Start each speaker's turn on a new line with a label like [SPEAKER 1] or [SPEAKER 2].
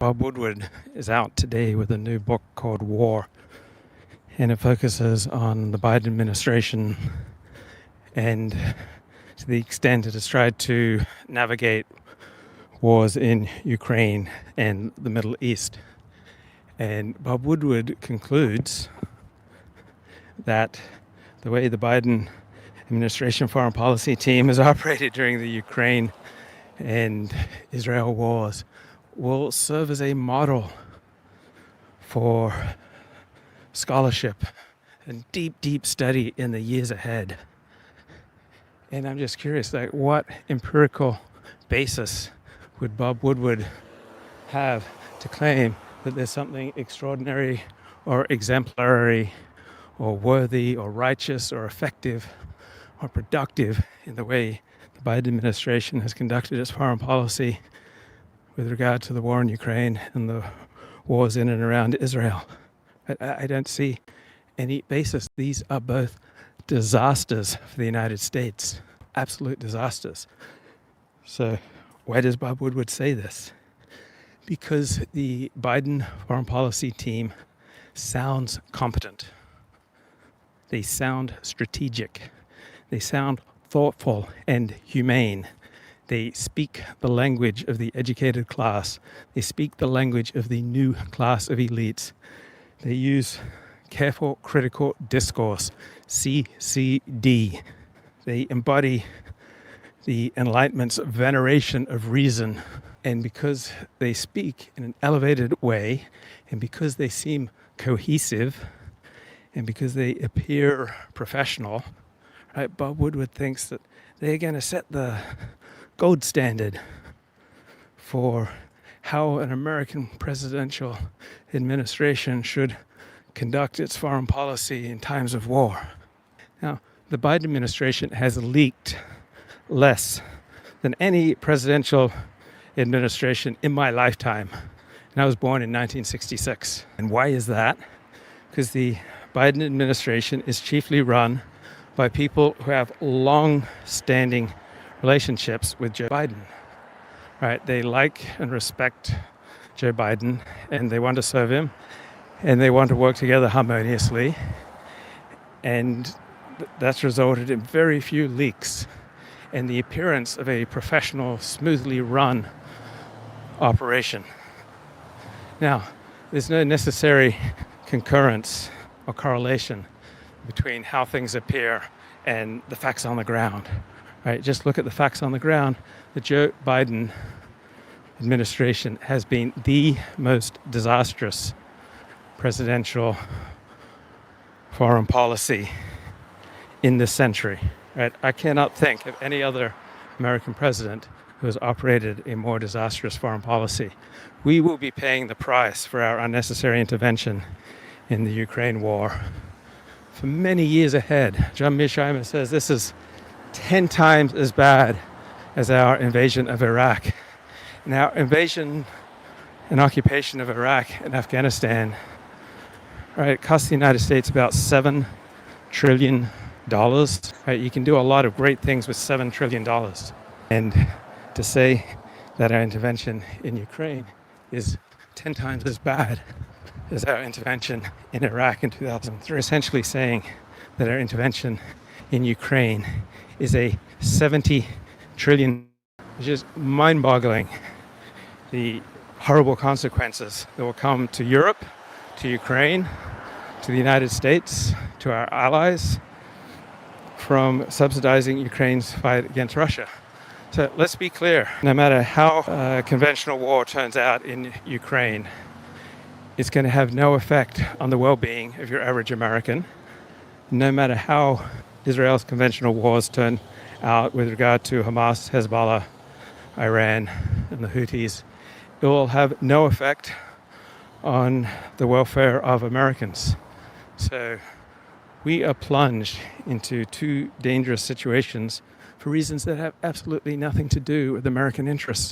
[SPEAKER 1] Bob Woodward is out today with a new book called War, and it focuses on the Biden administration and to the extent it has tried to navigate wars in Ukraine and the Middle East. And Bob Woodward concludes that the way the Biden administration foreign policy team has operated during the Ukraine and Israel wars will serve as a model for scholarship and deep study in the years ahead. And I'm just curious, what empirical basis would Bob Woodward have to claim that there's something extraordinary or exemplary or worthy or righteous or effective or productive in the way the Biden administration has conducted its foreign policy with regard to the war in Ukraine and the wars in and around Israel? I don't see any basis. These are both disasters for the United States, absolute disasters. So why does Bob Woodward say this? Because the Biden foreign policy team sounds competent. They sound strategic. They sound thoughtful and humane. They speak the language of the educated class. They speak the language of the new class of elites. They use careful critical discourse, CCD. They embody the Enlightenment's veneration of reason. And because they speak in an elevated way, and because they seem cohesive, and because they appear professional, right, Bob Woodward thinks that they're going to set the gold standard for how an American presidential administration should conduct its foreign policy in times of war. Now, the Biden administration has leaked less than any presidential administration in my lifetime. And I was born in 1966. And why is that? Because the Biden administration is chiefly run by people who have long-standing relationships with Joe Biden. Right? They like and respect Joe Biden, and they want to serve him, and they want to work together harmoniously. And that's resulted in very few leaks and the appearance of a professional, smoothly run operation. Now, there's no necessary concurrence or correlation between how things appear and the facts on the ground. Right, just look at the facts on the ground. The Joe Biden administration has been the most disastrous presidential foreign policy in this century. Right? I cannot think of any other American president who has operated a more disastrous foreign policy. We will be paying the price for our unnecessary intervention in the Ukraine war for many years ahead. John Mearsheimer says this is 10 times as bad as our invasion of Iraq. And our invasion and occupation of Iraq and Afghanistan, right, it cost the United States about $7 trillion. Right, you can do a lot of great things with $7 trillion. And to say that our intervention in Ukraine is 10 times as bad as our intervention in Iraq in 2003, essentially saying that our intervention in Ukraine is a 70 trillion, which is mind-boggling. The horrible consequences that will come to Europe, to Ukraine, to the United States, to our allies from subsidizing Ukraine's fight against Russia. So let's be clear, no matter how conventional war turns out in Ukraine, it's going to have no effect on the well-being of your average American. No matter how Israel's conventional wars turn out with regard to Hamas, Hezbollah, Iran, and the Houthis, it will have no effect on the welfare of Americans. So we are plunged into two dangerous situations for reasons that have absolutely nothing to do with American interests.